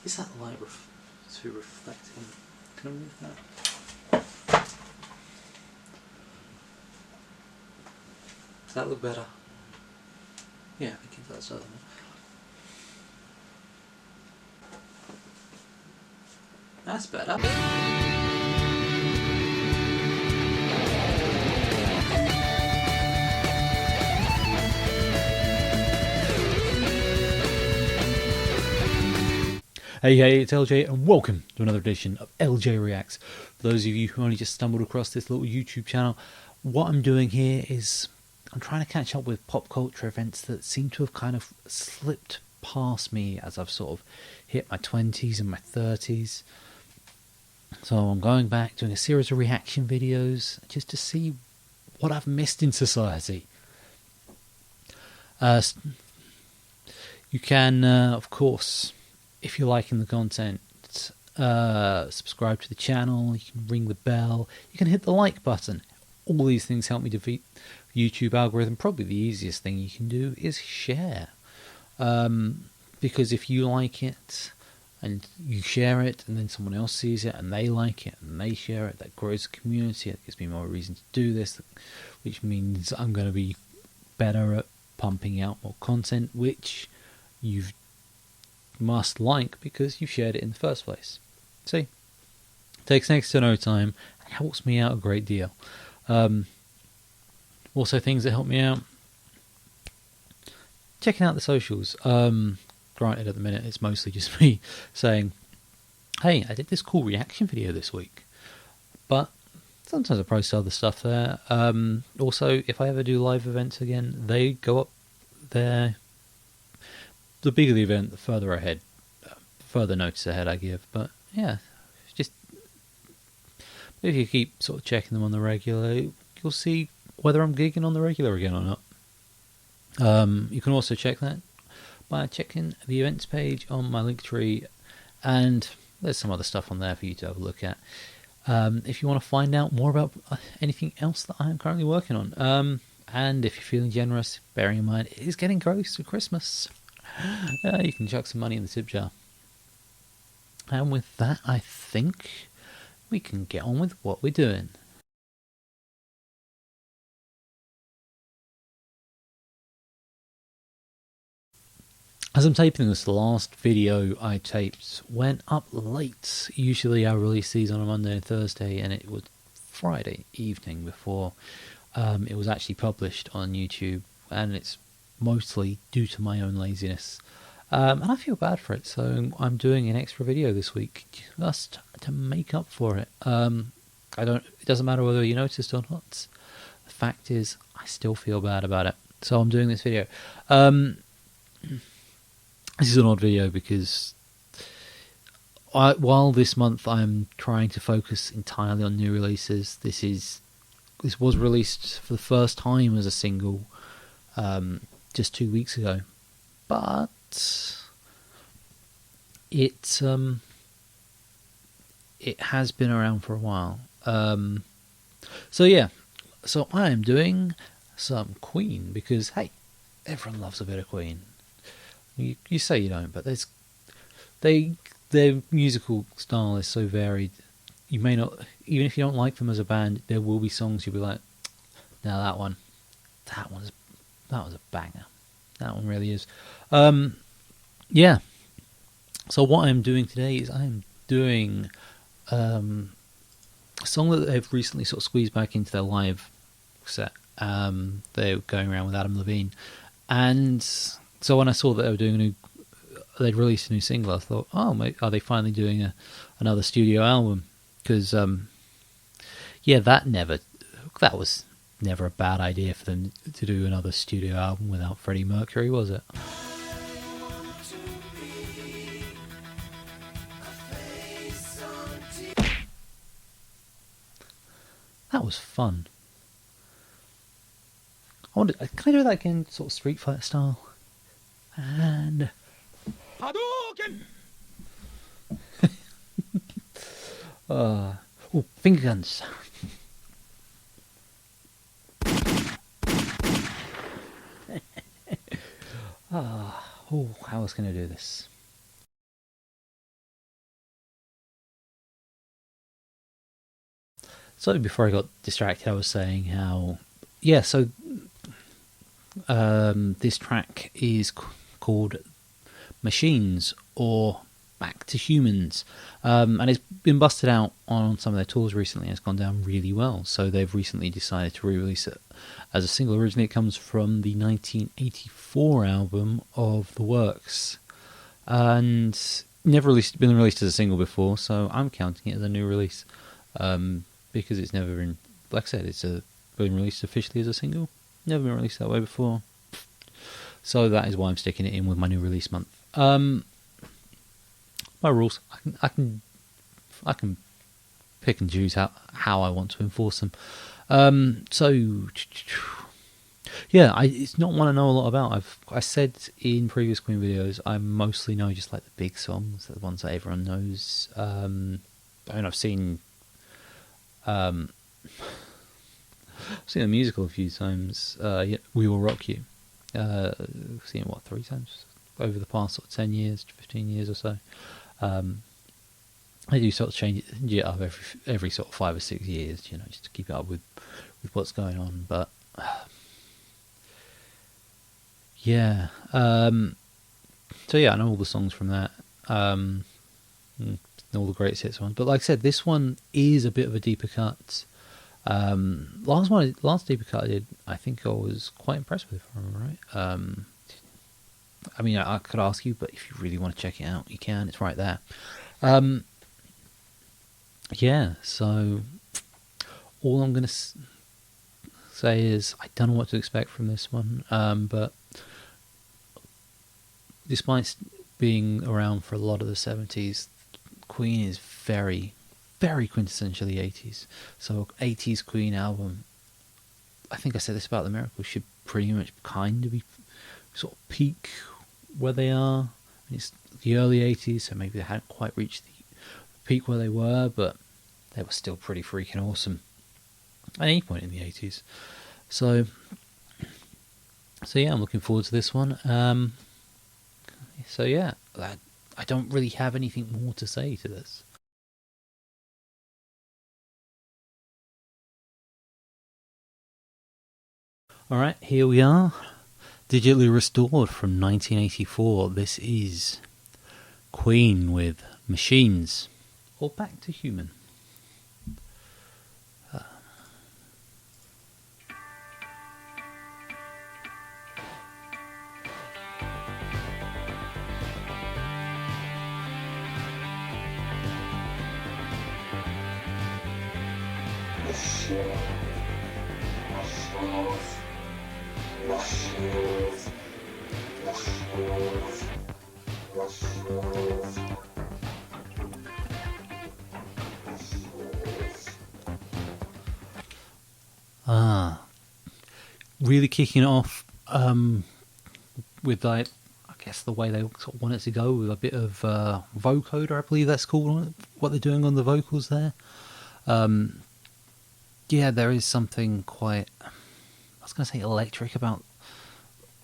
Is that light too reflecting? Can I move that? Does that look better? Yeah, I think it does, doesn't it? That's better. Hey, it's LJ and welcome to another edition of LJ Reacts. For those of you who only just stumbled across this little YouTube channel, what I'm doing here is I'm trying to catch up with pop culture events that seem to have kind of slipped past me as I've sort of hit my 20s and my 30s. So I'm going back, doing a series of reaction videos just to see what I've missed in society. You can, of course, if you're liking the content, subscribe to the channel, you can ring the bell, you can hit the like button. All these things help me defeat the YouTube algorithm. Probably the easiest thing you can do is share. Because if you like it and you share it and then someone else sees it and they like it and they share it, that grows the community. It gives me more reason to do this, which means I'm going to be better at pumping out more content, which you must like because you shared it in the first place. See, takes next to no time and helps me out a great deal. Also, things that help me out: checking out the socials. Granted, at the minute it's mostly just me saying, hey, I did this cool reaction video this week, but sometimes I post other stuff there. Also, if I ever do live events again, they go up there. The bigger the event, the further ahead, further notice ahead I give. But yeah, just if you keep sort of checking them on the regular, you'll see whether I'm gigging on the regular again or not. You can also check that by checking the events page on my Linktree, and there's some other stuff on there for you to have a look at. If you want to find out more about anything else that I'm currently working on, and if you're feeling generous, bearing in mind it is getting close to Christmas, you can chuck some money in the tip jar. And with that, I think we can get on with what we're doing. As I'm taping this, the last video I taped went up late. Usually I release these on a Monday and Thursday, and it was Friday evening before it was actually published on YouTube, and it's mostly due to my own laziness. And I feel bad for it, so I'm doing an extra video this week just to make up for it. It doesn't matter whether you noticed or not. The fact is, I still feel bad about it. So I'm doing this video. This is an odd video because while this month I'm trying to focus entirely on new releases, this was released for the first time as a single just 2 weeks ago, but it has been around for a while. So yeah, so I am doing some Queen because hey, everyone loves a bit of Queen. You say you don't, but their musical style is so varied. You may not, even if you don't like them as a band, there will be songs you'll be like, now that was a banger. That one really is. Yeah. So what I'm doing today is I'm doing a song that they've recently sort of squeezed back into their live set. They're going around with Adam Levine, and so when I saw that they were doing they'd released a new single, I thought, oh, mate, are they finally doing another studio album? Because, yeah, that was never a bad idea for them to do another studio album without Freddie Mercury, was it? That was fun. Can I do that again, sort of Street Fighter style? And Hadouken! Oh, finger guns. How else can I do this? So before I got distracted, I was saying how, yeah, so this track is called Machines, or Back to Humans, and it's been busted out on some of their tours recently, and it's gone down really well. So they've recently decided to re-release it as a single. Originally it comes from the 1984 album of The Works, and never been released as a single before, so I'm counting it as a new release, because it's never been, like I said, been released officially as a single, never been released that way before. So that is why I'm sticking it in with my new release month. My rules, I can pick and choose how I want to enforce them. So yeah, it's not one I know a lot about. I said in previous Queen videos, I mostly know just like the big songs, the ones that everyone knows. I mean, I've seen the musical a few times. We Will Rock You. Seen it 3 times over the past sort of 10 years, 15 years or so. I do sort of change it up every sort of 5 or 6 years, just to keep it up with what's going on. But yeah, so yeah, I know all the songs from that, all the greatest hits ones. But like I said, this one is a bit of a deeper cut. Last deeper cut I did, I think I was quite impressed with, if I remember right. I mean, I could ask you, but if you really want to check it out, you can. It's right there. Yeah, so all I'm going to say is I don't know what to expect from this one, but despite being around for a lot of the 70s, Queen is very, very quintessentially 80s. So 80s Queen album, I think I said this about The Miracles, should pretty much kind of be sort of peak where they are. It's the early 80s, so maybe they hadn't quite reached the peak where they were, but they were still pretty freaking awesome at any point in the 80s. So yeah, I'm looking forward to this one. So yeah, I don't really have anything more to say to this. Alright, here we are. Digitally restored from 1984. This is Queen with Machines, or Back to Human. Really kicking it off with, like, I guess the way they sort of want it to go, with a bit of vocoder, I believe that's called, what they're doing on the vocals there. Yeah, there is something quite, I was going to say electric about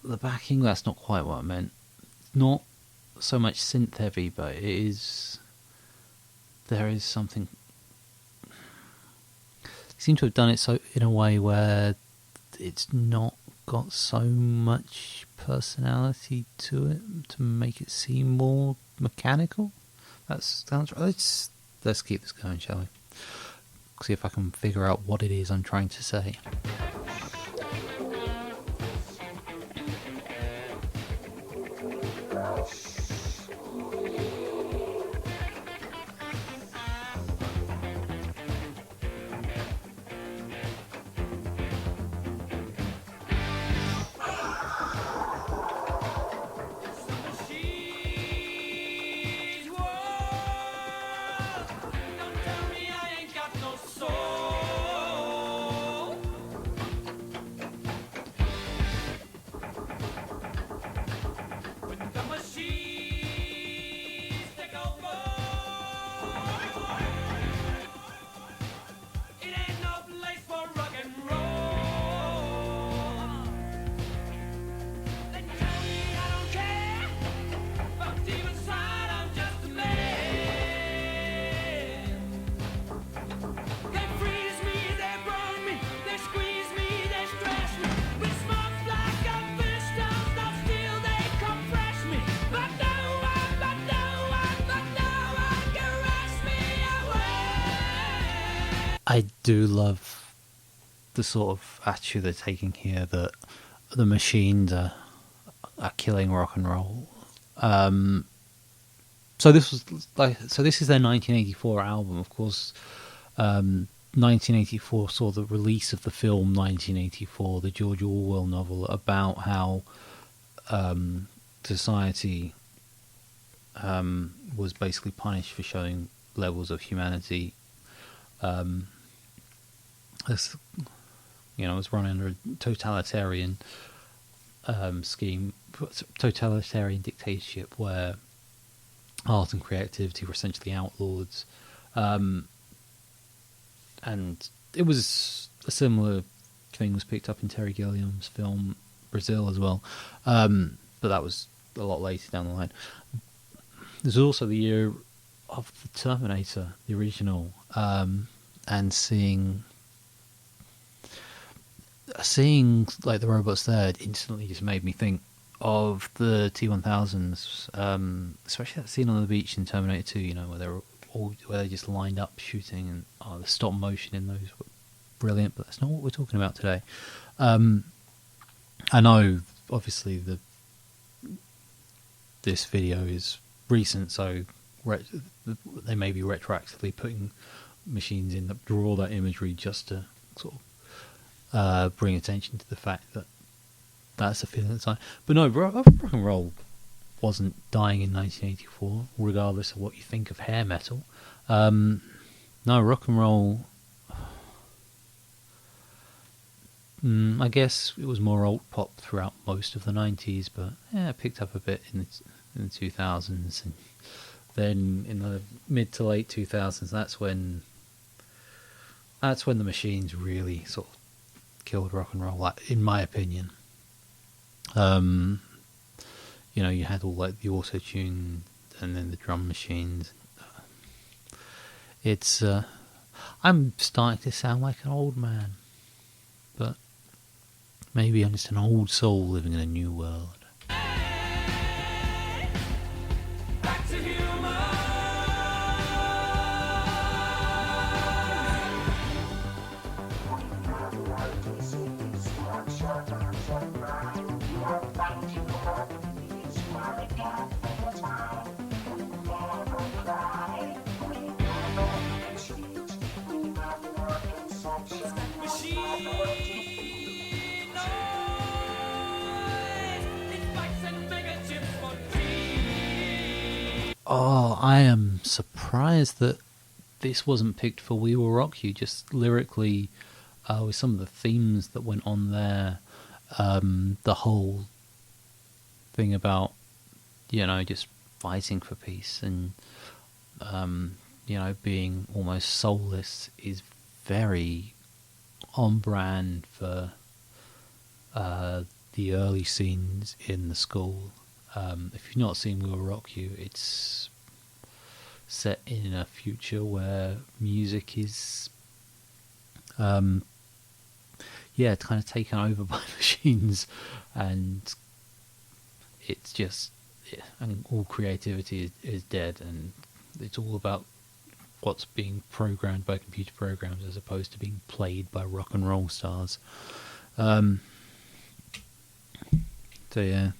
the backing. That's not quite what I meant. Not so much synth heavy, but there is something. They seem to have done it so in a way where it's not got so much personality to it to make it seem more mechanical. That sounds right. Let's keep this going, shall we? See if I can figure out what it is I'm trying to say. I do love the sort of attitude they're taking here, that the machines are killing rock and roll. So this is their 1984 album. Of course, 1984 saw the release of the film 1984, the George Orwell novel about how society was basically punished for showing levels of humanity. As you know, it was run under a totalitarian scheme, totalitarian dictatorship, where art and creativity were essentially outlawed. And it was a similar thing was picked up in Terry Gilliam's film Brazil as well, but that was a lot later down the line. There's also the year of the Terminator, the original, and seeing like the robots there instantly just made me think of the T-1000s, especially that scene on the beach in Terminator 2. You know, where they just lined up shooting, and the stop motion in those were brilliant. But that's not what we're talking about today. I know, obviously, this video is recent, so they may be retroactively putting machines in that draw that imagery just to sort of bring attention to the fact that that's a feeling at the time. But no, rock and roll wasn't dying in 1984, regardless of what you think of hair metal. No, rock and roll, I guess it was more alt pop throughout most of the 90s, but yeah, it picked up a bit in the 2000s, and then in the mid to late 2000s, that's when the machines really sort of killed rock and roll, in my opinion. You know, you had all like the auto tune and then the drum machines. It's I'm starting to sound like an old man, but maybe I'm just an old soul living in a new world. Oh, I am surprised that this wasn't picked for We Will Rock You, just lyrically, with some of the themes that went on there, the whole thing about, you know, just fighting for peace and, you know, being almost soulless is very on brand for the early scenes in the school. If you've not seen We Will Rock You, it's set in a future where music is, kind of taken over by machines, and it's just, all creativity is dead, and it's all about what's being programmed by computer programs as opposed to being played by rock and roll stars. So yeah.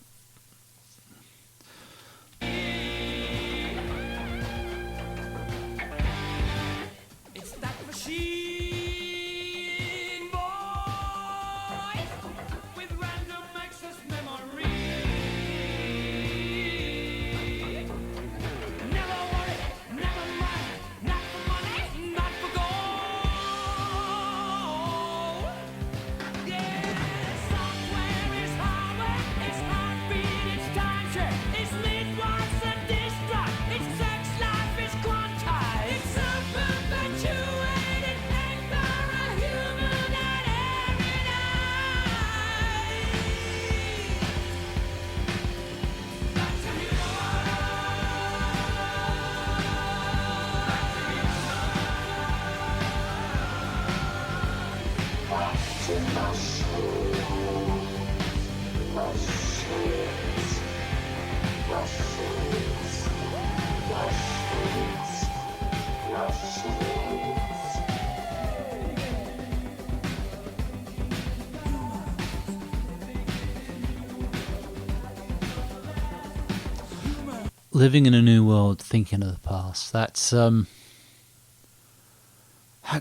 living in a new world, thinking of the past. That's that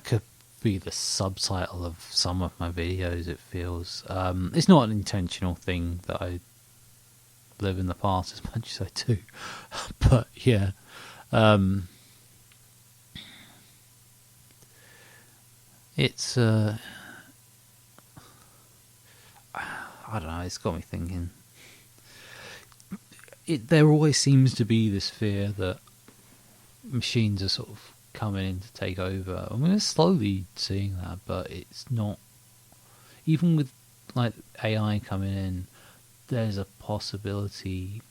could be the subtitle of some of my videos. It feels it's not an intentional thing that I live in the past as much as I do, but yeah. It's I don't know. It's got me thinking. There always seems to be this fear that machines are sort of coming in to take over. I mean, we're slowly seeing that, but it's not. Even with like AI coming in, there's a possibility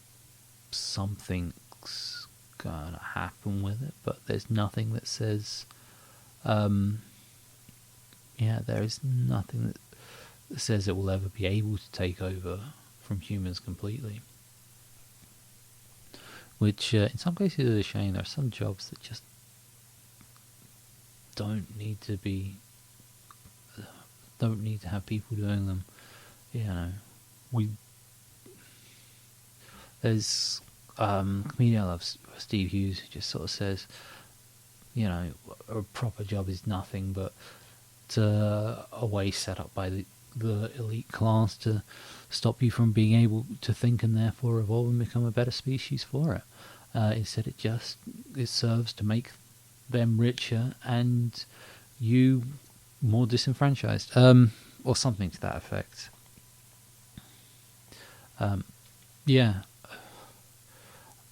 something's gonna happen with it, but there's nothing that says. There is nothing that says it will ever be able to take over from humans completely. Which, in some cases, is a shame. There are some jobs that just don't need to have people doing them. You know, there's comedian I love, Steve Hughes, who just sort of says, you know, a proper job is nothing but a way set up by the elite class to stop you from being able to think and therefore evolve and become a better species for it. Instead, it serves to make them richer and you more disenfranchised, or something to that effect.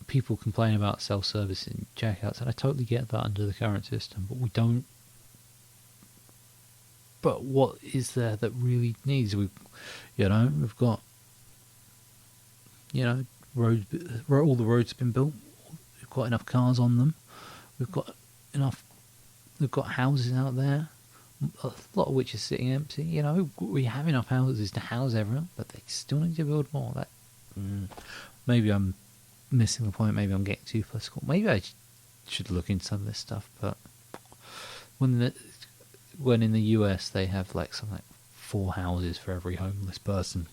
People complain about self-service in checkouts, and I totally get that under the current system, but we don't. But what is there that really needs? We've got, roads. All the roads have been built. We've got enough cars on them. We've got enough. We've got houses out there, a lot of which are sitting empty. You know, we have enough houses to house everyone, but they still need to build more. Maybe I'm missing the point. Maybe I'm getting too political. Maybe I should look into some of this stuff. But when in the US they have like something like 4 houses for every homeless person,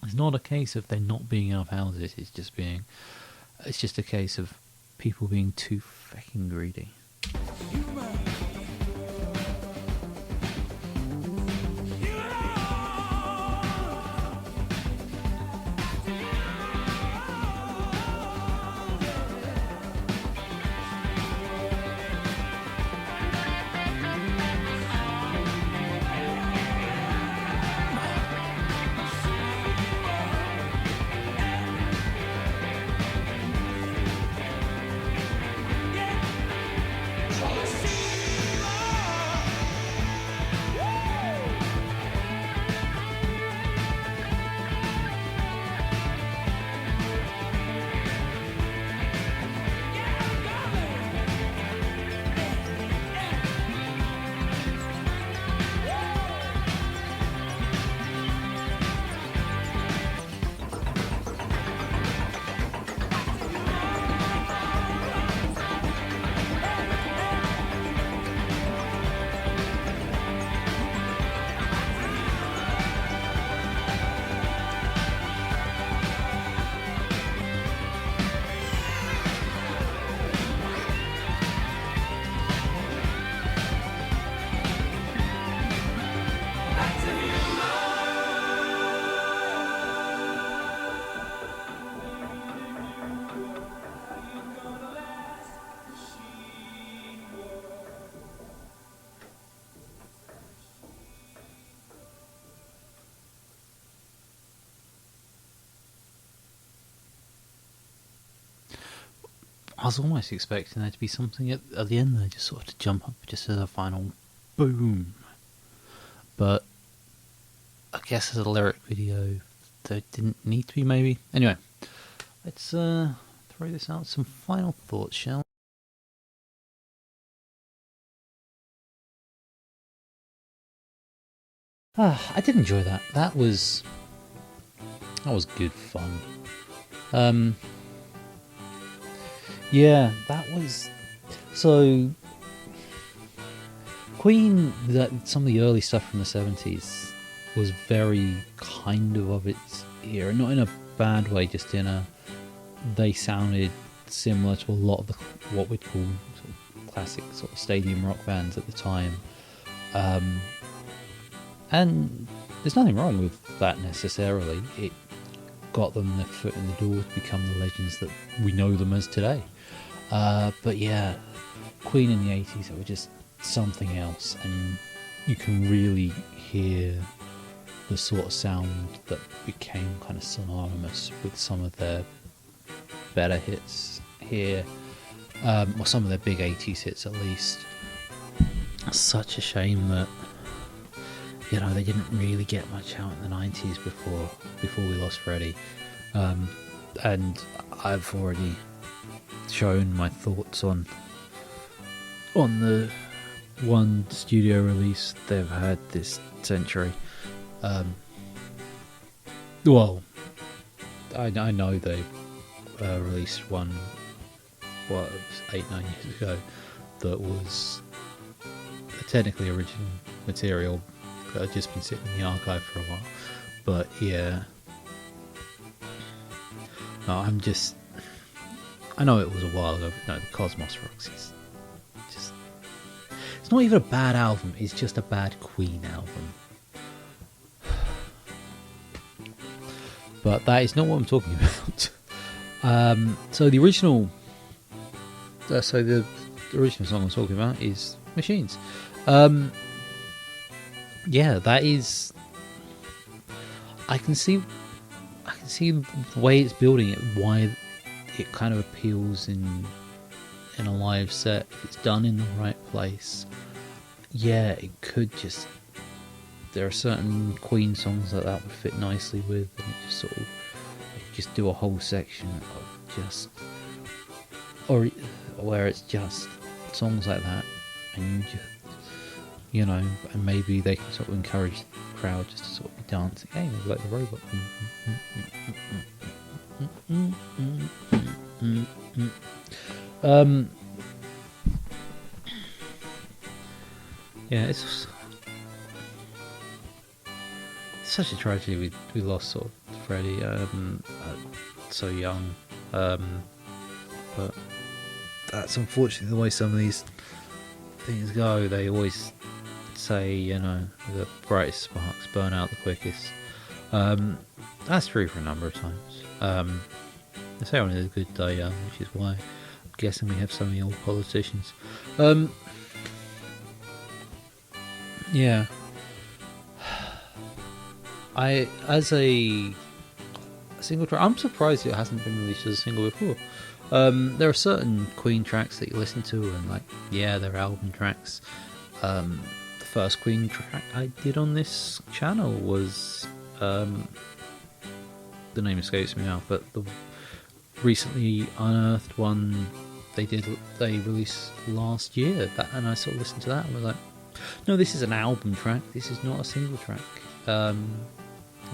it's not a case of there not being enough houses. It's just a case of people being too fucking greedy. I was almost expecting there to be something at the end there, just sort of to jump up just as a final boom. But I guess as a lyric video, there didn't need to be, maybe. Anyway, let's throw this out. Some final thoughts, shall we? I did enjoy that. That was good fun. Yeah, that was... So, Queen, some of the early stuff from the 70s was very kind of its era. Not in a bad way, just in a they sounded similar to a lot of what we'd call sort of classic sort of stadium rock bands at the time. And there's nothing wrong with that necessarily. It got them their foot in the door to become the legends that we know them as today. But yeah, Queen in the 80s, they were just something else, and you can really hear the sort of sound that became kind of synonymous with some of their better hits here, or some of their big 80s hits at least. Such a shame that, you know, they didn't really get much out in the 90s before we lost Freddie. And I've already shown my thoughts on the one studio release they've had this century. Well, I know they released one, 8-9 years ago, that was technically original material that had just been sitting in the archive for a while. But yeah, no, I know it was a while ago, but no, the Cosmos Rocks is just, it's not even a bad album, it's just a bad Queen album. But that is not what I'm talking about. So the original song I'm talking about is Machines. Yeah, that is. I can see the way it's building it, why it kind of appeals in a live set. If it's done in the right place, yeah, it could just. There are certain Queen songs that would fit nicely with, and it just sort of, you could just do a whole section of just, or where it's just songs like that, and you just, you know, and maybe they can sort of encourage the crowd just to sort of be dancing, hey, maybe like the robot. Yeah, it's such a tragedy. We lost sort of Freddie so young, but that's unfortunately the way some of these things go. They always say, you know, the brightest sparks burn out the quickest. That's true for a number of times. They say only the good die young, which is why I'm guessing we have so many old politicians. Yeah. As a single track, I'm surprised it hasn't been released as a single before. There are certain Queen tracks that you listen to and like, yeah, they're album tracks. The first Queen track I did on this channel was, the name escapes me now, but the recently unearthed one they released last year, and I sort of listened to that and was like, no, this is an album track, this is not a single track. I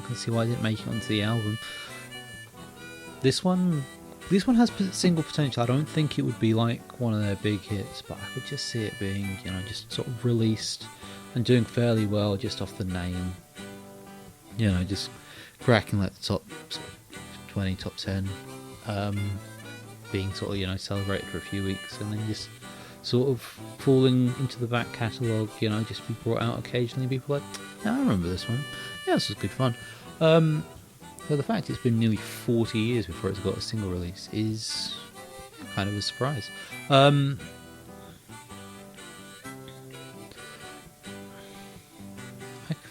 can see why I didn't make it onto the album. This one has single potential. I don't think it would be like one of their big hits, but I could just see it being, you know, just sort of released and doing fairly well just off the name. You know, just cracking like the top sort of 20, top 10, being sort of, you know, celebrated for a few weeks and then just sort of falling into the back catalogue, you know, just be brought out occasionally. People like, yeah, I remember this one. Yeah, this was good fun. So the fact it's been nearly 40 years before it's got a single release is kind of a surprise. I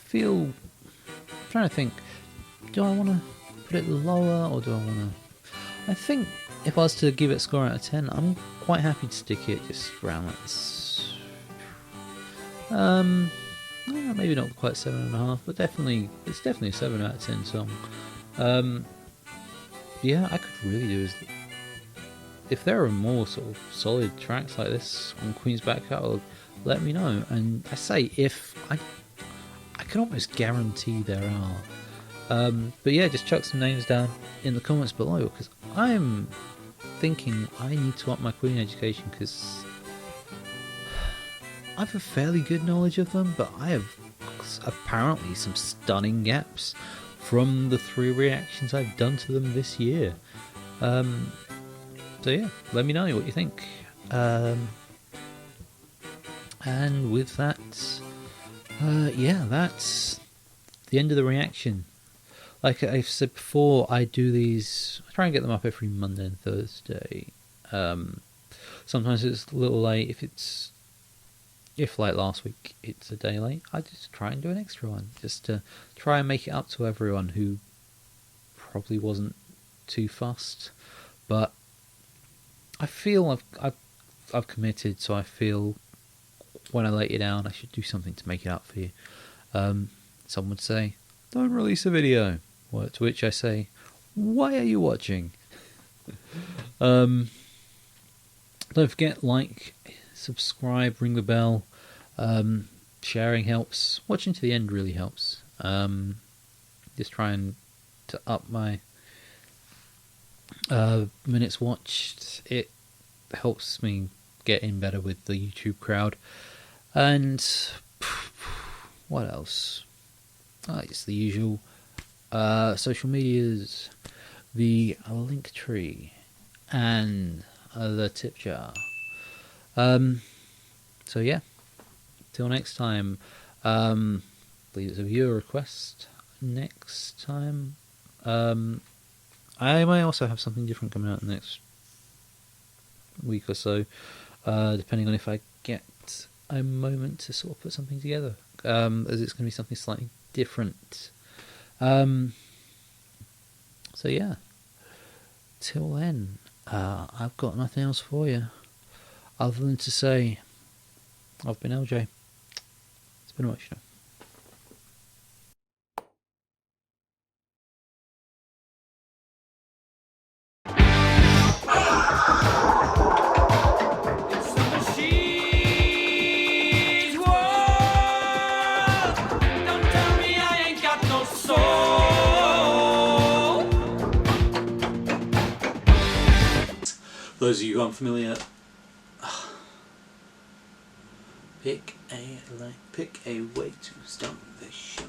feel, I'm trying to think, do I want to put it lower or do I want to... I think if I was to give it a score out of 10, I'm quite happy to stick it just around like this. Maybe not quite 7.5, but it's definitely a 7 out of 10 song. Yeah, I could really do is, if there are more sort of solid tracks like this on Queen's back catalogue, let me know. And I say if I can almost guarantee there are. But yeah, just chuck some names down in the comments below, because I'm thinking I need to up my Queen education, because I have a fairly good knowledge of them, but I have apparently some stunning gaps from the 3 reactions I've done to them this year. So yeah, let me know what you think. And with that, yeah, that's the end of the reaction. Like I've said before, I do these. I try and get them up every Monday and Thursday. Sometimes it's a little late. If like last week, it's a day late. I just try and do an extra one, just to try and make it up to everyone who probably wasn't too fussed. But I feel I've committed, so I feel when I let you down, I should do something to make it up for you. Some would say, "Don't release a video." To which I say, "Why are you watching?" Don't forget, like, subscribe, ring the bell. Sharing helps. Watching to the end really helps. Just trying to up my minutes watched. It helps me get in better with the YouTube crowd. And what else? It's the usual. Social medias, the link tree, and the tip jar. So yeah, till next time. Leave us a viewer request next time. I may also have something different coming out in the next week or so, depending on if I get a moment to sort of put something together, as it's going to be something slightly different. So yeah, till then, I've got nothing else for you other than to say I've been LJ. It's been emotional. Those of you who aren't familiar, pick a way to start the show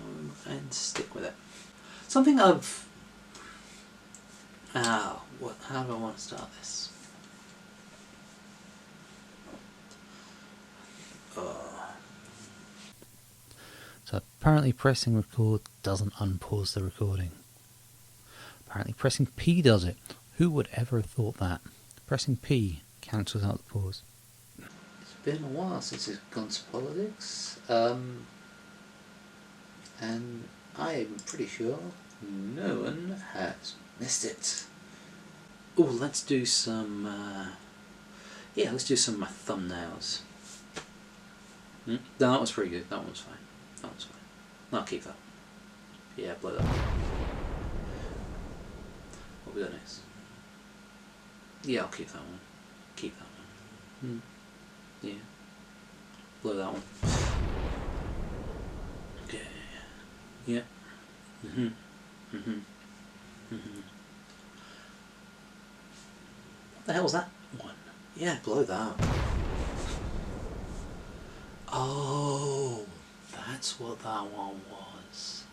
and stick with it. Something of how do I want to start this? So apparently pressing record doesn't unpause the recording. Apparently pressing P does it. Who would ever have thought that? Pressing P cancels out the pause. It's been a while since I've gone to politics, and I'm pretty sure no one has missed it. Oh, let's do some. Let's do some of my thumbnails. No, that was pretty good. That one was fine. I'll keep that. Yeah, blow that. What we got next? Yeah, I'll keep that one. Yeah. Blow that one. Okay. Yeah. What the hell was that one? Yeah, blow that. Oh, that's what that one was.